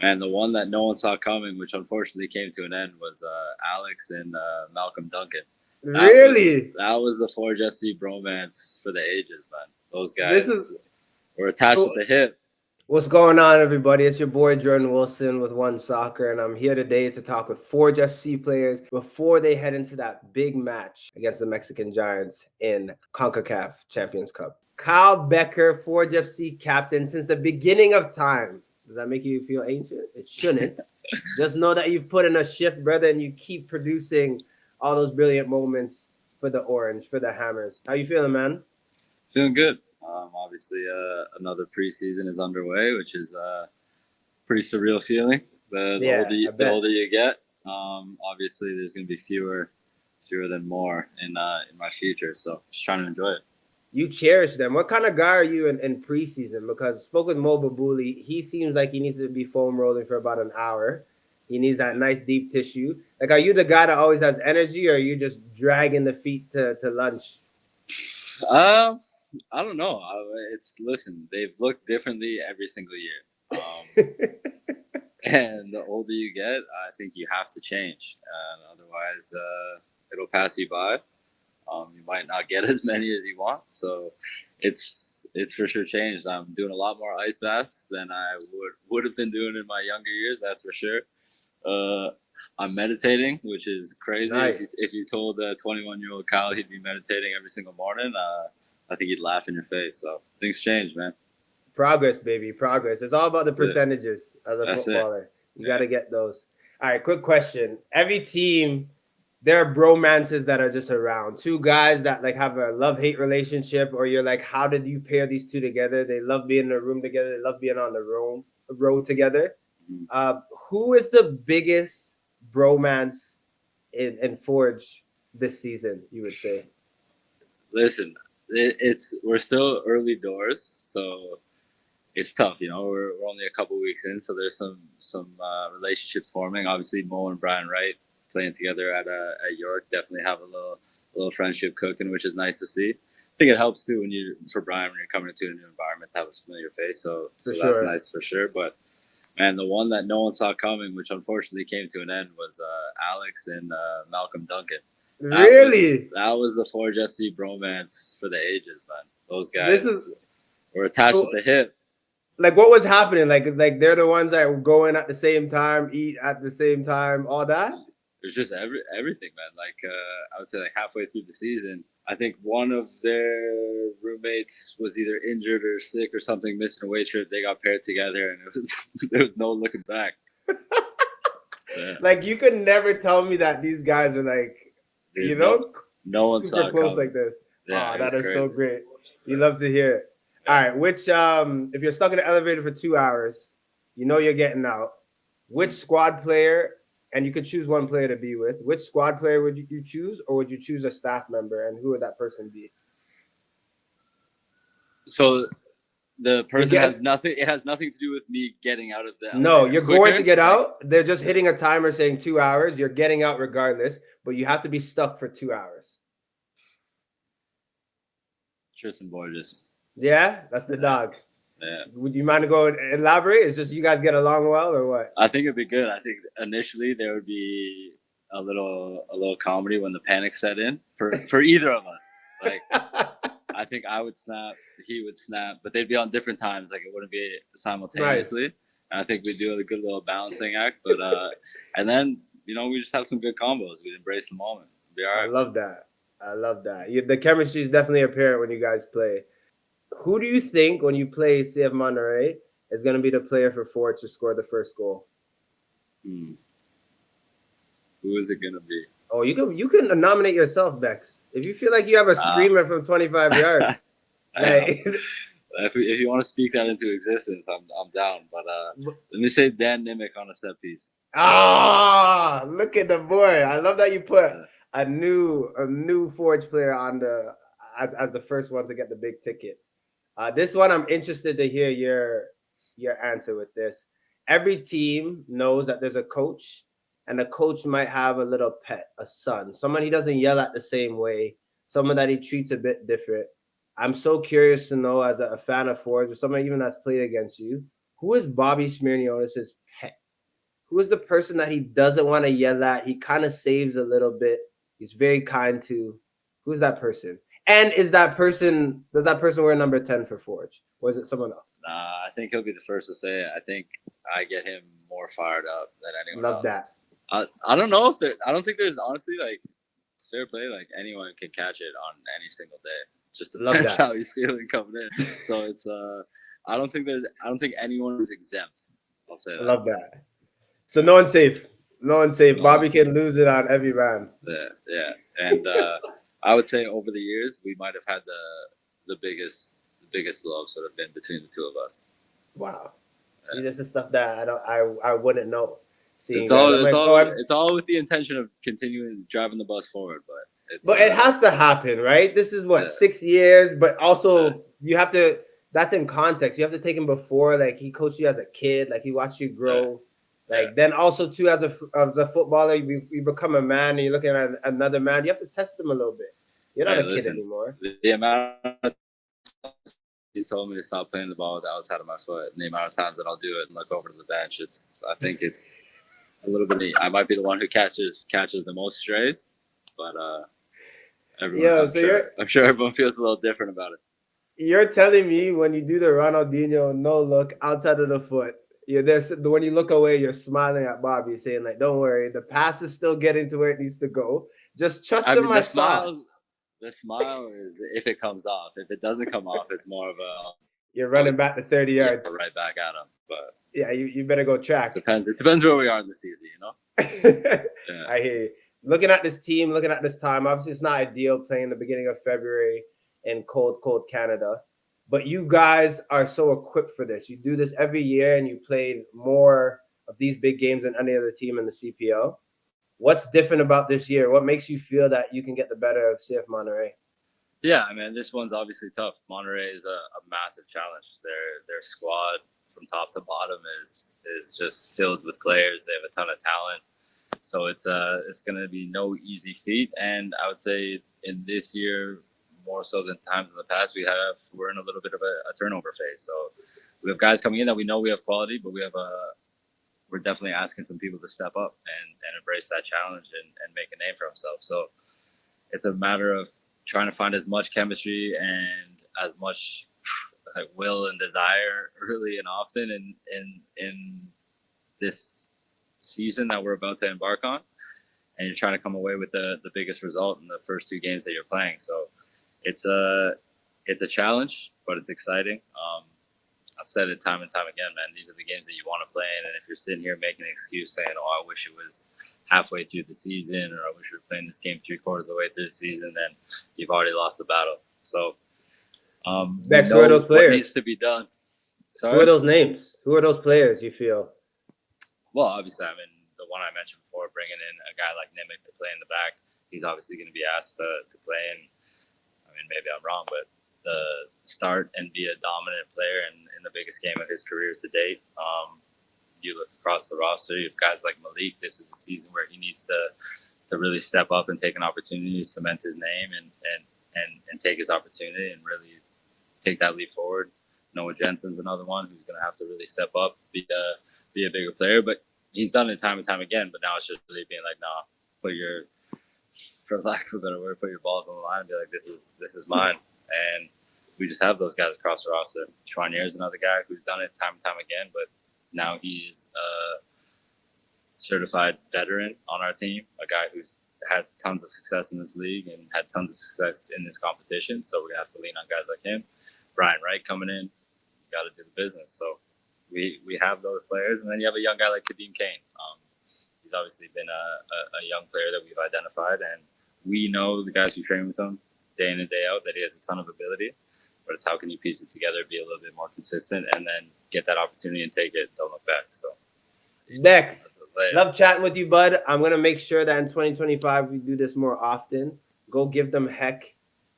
And the one that no one saw coming, which unfortunately came to an end, was Alex and Malcolm Duncan. Really? That was the Forge FC bromance for the ages, man. Those This guys is were attached at the hip. What's going on, everybody? It's your boy Jordan Wilson with One Soccer, and I'm here today to talk with Forge FC players before they head into that big match against the Mexican Giants in Concacaf Champions Cup. Kyle Becker, Forge FC captain since the beginning of time. Does that make you feel ancient? It shouldn't. Just know that you've put in a shift, brother, and you keep producing all those brilliant moments for the Orange, for the Hammers. How you feeling, man? Feeling good. Obviously, another preseason is underway, which is a pretty surreal feeling. The older you get, obviously there's going to be fewer than more in my future. So just trying to enjoy it. You cherish them. What kind of guy are you in preseason? Because I spoke with Mo Babuli. He seems like he needs to be foam rolling for about an hour. He needs that nice deep tissue. Like, are you the guy that always has energy, or are you just dragging the feet to lunch? I don't know. Listen, they've looked differently every single year. And the older you get, I think you have to change. Otherwise, it'll pass you by. You might not get as many as you want. So it's for sure changed. I'm doing a lot more ice baths than I would have been doing in my younger years. That's for sure. I'm meditating, which is crazy. Nice. If you told a 21-year-old Kyle he'd be meditating every single morning, I think he'd laugh in your face. So things change, man. Progress, baby, progress. It's all about the percentages as a footballer. You got to get those. All right, quick question. Every team, there are bromances that are just around. Two guys that like have a love-hate relationship, or you're like, how did you pair these two together? They love being in a room together. They love being on the road together. Mm-hmm. Who is the biggest bromance in Forge this season, you would say? Listen, we're still early doors, so it's tough. You know, we're only a couple weeks in, so there's some relationships forming. Obviously, Mo and Brian Wright playing together at York definitely have a little friendship cooking, which is nice to see. I think it helps too for Brian when you're coming into a new environment to have a familiar face. So that's nice for sure. But man, the one that no one saw coming, which unfortunately came to an end, was Alex and Malcolm Duncan. That was the Forge FC bromance for the ages, man. Those guys were attached at the hip. Like, what was happening? Like they're the ones that would go in at the same time, eat at the same time, all that? There's just everything, man. Like, I would say like halfway through the season, I think one of their roommates was either injured or sick or something, missing a away trip. They got paired together, and there was no looking back. Yeah. Like, you could never tell me that these guys are like, dude, you know, no one saw it close like this. Yeah, that is crazy. So great. You love to hear it. Yeah. All right, which if you're stuck in the elevator for 2 hours, you know you're getting out. Which squad player, and you could choose one player to be with, which squad player would you choose, or would you choose a staff member, and who would that person be? So the person has nothing. It has nothing to do with me getting out of the elevator. No, you're going to get out. They're just hitting a timer saying 2 hours. You're getting out regardless, but you have to be stuck for 2 hours. Tristan Borges. Yeah, that's the dog. Yeah. Would you mind to go and elaborate? It's just you guys get along well, or what? I think it'd be good. I think initially there would be a little comedy when the panic set in for either of us. Like, I think I would snap, he would snap, but they'd be on different times. Like, it wouldn't be simultaneously. Right. And I think we'd do a good little balancing act. But and then, you know, we just have some good combos. We'd embrace the moment. Be all right. I love that. The chemistry is definitely apparent when you guys play. Who do you think, when you play CF Monterrey, is going to be the player for Forge to score the first goal? Who is it going to be? Oh, you can nominate yourself, Bex. If you feel like you have a screamer from 25 yards. If you want to speak that into existence, I'm down. But let me say Dan Nimick on a set piece. Ah, look at the boy. I love that you put a new Forge player on as the first one to get the big ticket. This one, I'm interested to hear your answer with this. Every team knows that there's a coach, and the coach might have a little pet, a son, someone he doesn't yell at the same way, someone that he treats a bit different. I'm so curious to know, as a fan of Forge, or someone even that's played against you, Who is Bobby Smirniotis' pet? Who is the person that he doesn't want to yell at? He kind of saves a little bit. He's very kind to. Who's that person? And does that person wear number 10 for Forge? Or is it someone else? Nah, I think he'll be the first to say it. I think I get him more fired up than anyone Love else. that. I don't know if I don't think there's honestly like fair play. Like anyone can catch it on any single day. Just depends how he's feeling coming in. So it's I don't think anyone is exempt. I'll say that. Love that. So no one's safe. No one's safe. No. Bobby can lose it on every man. Yeah. And I would say over the years we might have had the biggest blow-ups that have been between the two of us. Wow. See, this is stuff that I wouldn't know. It's all with the intention of continuing driving the bus forward, but it has to happen, right? This is 6 years, but also you have to. That's in context. You have to take him before, like he coached you as a kid, like he watched you grow. Then also too, as a footballer, you become a man, and you're looking at another man. You have to test him a little bit. You're not a kid anymore. The amount of he told me to stop playing the ball with the outside of my foot, and the amount of times that I'll do it and look over to the bench, I think it's a little bit neat. I might be the one who catches the most strays, but everyone, I'm sure everyone feels a little different about it. You're telling me when you do the Ronaldinho no look outside of the foot, when you look away, you're smiling at Bobby, saying like, "Don't worry, the pass is still getting to where it needs to go. Just trust in my sauce." The smile is if it comes off. If it doesn't come off, it's more of a you're running back to 30 yards, right back at him. But yeah, you better go track. It depends where we are in the season, you know. I hear you. Looking at this team, looking at this time, obviously it's not ideal playing the beginning of February in cold Canada, but you guys are so equipped for this. You do this every year, and you played more of these big games than any other team in the CPL. What's different about this year? What makes you feel that you can get the better of CF Monterrey? Yeah, I mean, this one's obviously tough. Monterrey is a massive challenge. Their squad from top to bottom is just filled with players. They have a ton of talent. So it's going to be no easy feat. And I would say in this year, more so than times in the past, we're in a little bit of a turnover phase. So we have guys coming in that we know we have quality, but we're definitely asking some people to step up and embrace that challenge and make a name for themselves. So it's a matter of trying to find as much chemistry and as much will and desire early and often in this season that we're about to embark on. And you're trying to come away with the biggest result in the first two games that you're playing. So it's a challenge, but it's exciting. I've said it time and time again, man, these are the games that you want to play in. And if you're sitting here making an excuse saying, "Oh, I wish it was halfway through the season," or "I wish we were playing this game 3/4 of the way through the season," then you've already lost the battle. So, Bex, who are those players? What needs to be done? Sorry? Who are those names? Who are those players you feel? Well, obviously, I mean, the one I mentioned before, bringing in a guy like Nimick to play in the back, he's obviously going to be asked to play. And I mean, maybe I'm wrong, but start and be a dominant player in the biggest game of his career to date. You look across the roster, you have guys like Malik. This is a season where he needs to really step up and take an opportunity to cement his name and take his opportunity and really take that leap forward. Noah Jensen's another one who's going to have to really step up, be a bigger player. But he's done it time and time again. But now it's just really being like, nah, for lack of a better word, put your balls on the line and be like, this is mine. And we just have those guys across the roster. Schwanier is another guy who's done it time and time again, but now he's a certified veteran on our team, a guy who's had tons of success in this league and had tons of success in this competition. So we're going to have to lean on guys like him. Brian Wright coming in, you got to do the business. So we have those players. And then you have a young guy like Kadeem Kane. He's obviously been a young player that we've identified, and we know the guys who train with him day in and day out that he has a ton of ability, but it's how can you piece it together, be a little bit more consistent, and then get that opportunity and take it, don't look back. So Dex, love chatting with you, bud. I'm going to make sure that in 2025 we do this more often. Go give them heck.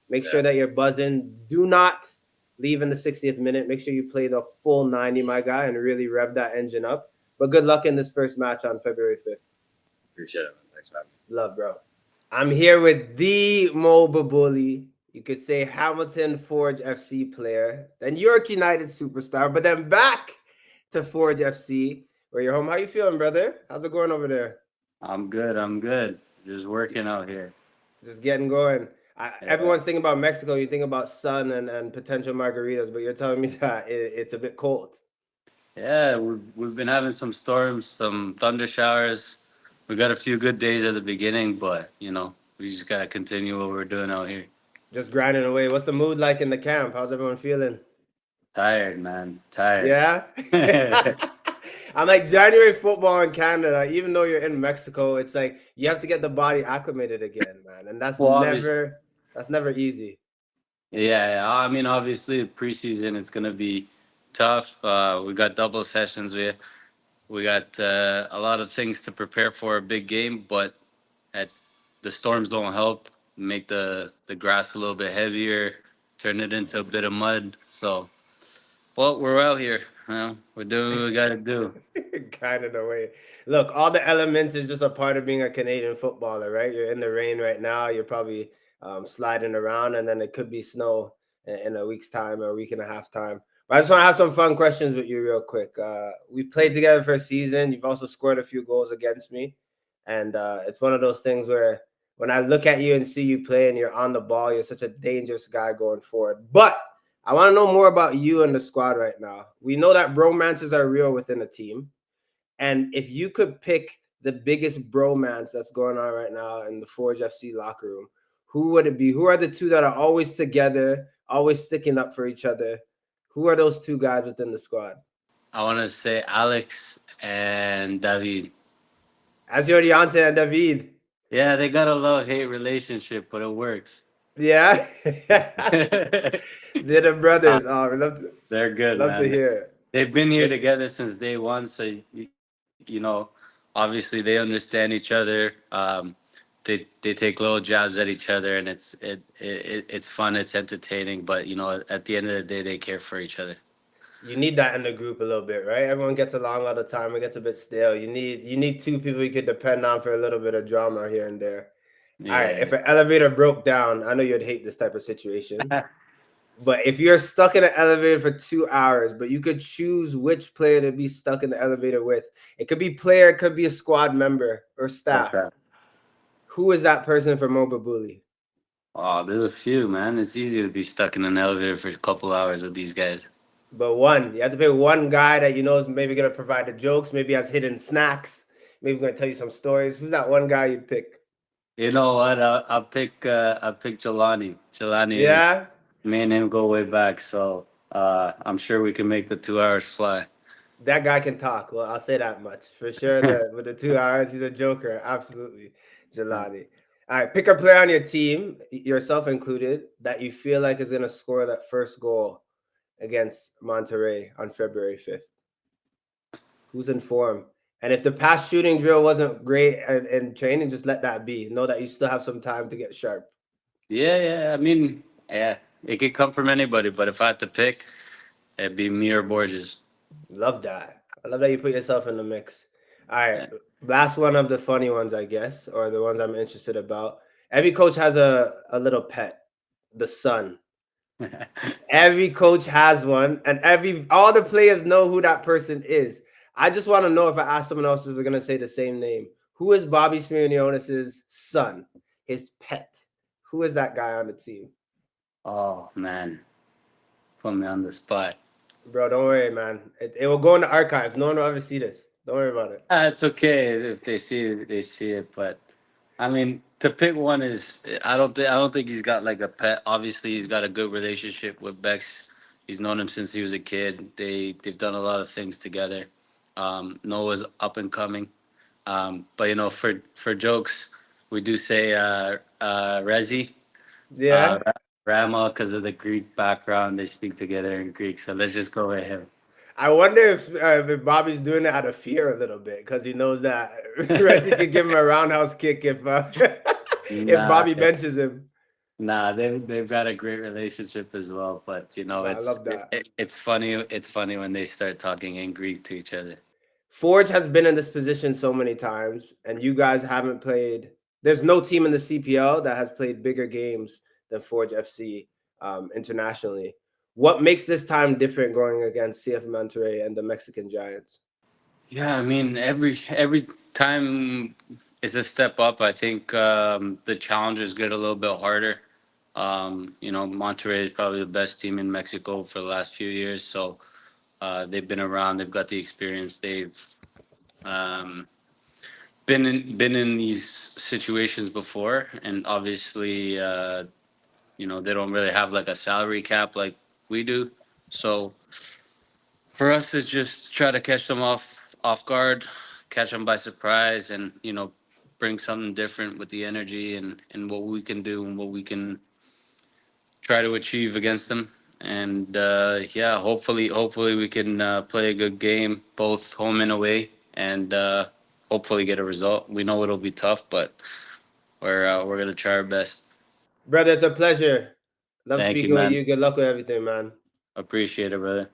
Make sure that you're buzzing. Do not leave in the 60th minute. Make sure you play the full 90, my guy, and really rev that engine up. But good luck in this first match on February 5th. Appreciate it, man. Thanks, man. Love, bro. I'm here with the Mo Babuli. You could say Hamilton Forge FC player, then York United superstar, but then back to Forge FC, where you're home. How you feeling, brother? How's it going over there? I'm good. I'm good. Just working out here. Just getting going. Yeah. Everyone's thinking about Mexico. You think about sun and potential margaritas, but you're telling me that it's a bit cold. Yeah, we've been having some storms, some thunder showers. We got a few good days at the beginning, but we just gotta continue what we're doing out here. Just grinding away. What's the mood like in the camp? How's everyone feeling? Tired, man. Tired. Yeah. Yeah, I'm like January football in Canada, even though you're in Mexico, it's like you have to get the body acclimated again, man. And that's well, obviously, never easy. yeah. I mean, obviously, preseason it's gonna be tough. We got double sessions. We got a lot of things to prepare for a big game, but at the storms don't help. Make the grass a little bit heavier, turn it into a bit of mud. So, well, we're out here. We're doing what we got to do. Kind of the way. Look, all the elements is just a part of being a Canadian footballer, right? You're in the rain right now. You're probably sliding around, and then it could be snow in a week's time or a week and a half time. But I just want to have some fun questions with you, real quick. We played together for a season. You've also scored a few goals against me, and it's one of those things where when I look at you and see you play and you're on the ball, you're such a dangerous guy going forward. But I want to know more about you and the squad right now. We know that bromances are real within a team. And if you could pick the biggest bromance that's going on right now in the Forge FC locker room, who would it be? Who are the two that are always together, always sticking up for each other? Who are those two guys within the squad? I want to say Alex and David. As Yoriante and David. Yeah, they got a love hate relationship, but it works. Yeah. They're the Uh, brothers. Oh, we they're good, love to man. hear it. They've been here together since day one, so obviously they understand each other. They take little jabs at each other, and it's fun, it's entertaining. But at the end of the day, they care for each other. You need that in the group a little bit, right? Everyone gets along all the time. It gets a bit stale. You need two people you could depend on for a little bit of drama here and there. All right. Yeah. If an elevator broke down, I know you'd hate this type of situation. But if you're stuck in an elevator for 2 hours, but you could choose which player to be stuck in the elevator with, it could be player, it could be a squad member or staff. Okay. Who is that person for Mobile Bully? Oh, there's a few, man. It's easy to be stuck in an elevator for a couple hours with these guys. But one, you have to pick one guy that you know is maybe going to provide the jokes, maybe has hidden snacks, maybe going to tell you some stories. Who's that one guy you'd pick? You know what? I'll pick Jelani. Jelani, Yeah, me and him go way back, so I'm sure we can make the 2 hours fly. that guy can talk. Well, I'll say that much for sure. That with the 2 hours, he's a joker. Absolutely, Jelani. All right, pick a player on your team, yourself included, that you feel like is going to score that first goal against Monterrey on February 5th. Who's in form? And if the past shooting drill wasn't great in training, just let that be. Know that you still have some time to get sharp. Yeah. I mean, yeah, it could come from anybody, but if I had to pick, it'd be me or Borges. Love that. I love that you put yourself in the mix. All right. Yeah. Last one of the funny ones, I guess, or the ones I'm interested about. Every coach has a little pet, the sun. Every coach has one, and all the players know who that person is. I just want to know if I ask someone else if they're gonna say the same name. Who is Bobby Smirnionis's son? His pet. Who is that guy on the team? Oh man, put me on the spot. Bro, don't worry, man. It will go in the archives. No one will ever see this. Don't worry about it. It's okay if they see it, they see it. But I mean, to pick one is I don't think he's got like a pet. Obviously, he's got a good relationship with Bex. He's known him since he was a kid. They've done a lot of things together. Noah's up and coming. But for jokes, we do say Rezi, uh, Yeah. Rama, because of the Greek background. They speak together in Greek, so let's just go with him. I wonder if Bobby's doing it out of fear a little bit because he knows that Resi could give him a roundhouse kick if if Nah, Bobby benches him. nah, they've got a great relationship as well. But I love that. it's funny. It's funny when they start talking in Greek to each other. Forge has been in this position so many times, and you guys haven't played. There's no team in the CPL that has played bigger games than Forge FC internationally. What makes this time different going against CF Monterrey and the Mexican Giants? Yeah, I mean every time is a step up. I think the challenges get a little bit harder. Monterrey is probably the best team in Mexico for the last few years, so they've been around. They've got the experience. They've um, been in these situations before, and obviously, they don't really have like a salary cap like we do. So for us, it's just try to catch them off guard, catch them by surprise, and bring something different with the energy and what we can do and what we can try to achieve against them. And yeah, hopefully we can play a good game, both home and away, and hopefully get a result. We know it'll be tough, but we're gonna try our best. Brother, it's a pleasure. Love Thank you, speaking with man. you. Good luck with everything, man. Appreciate it, brother.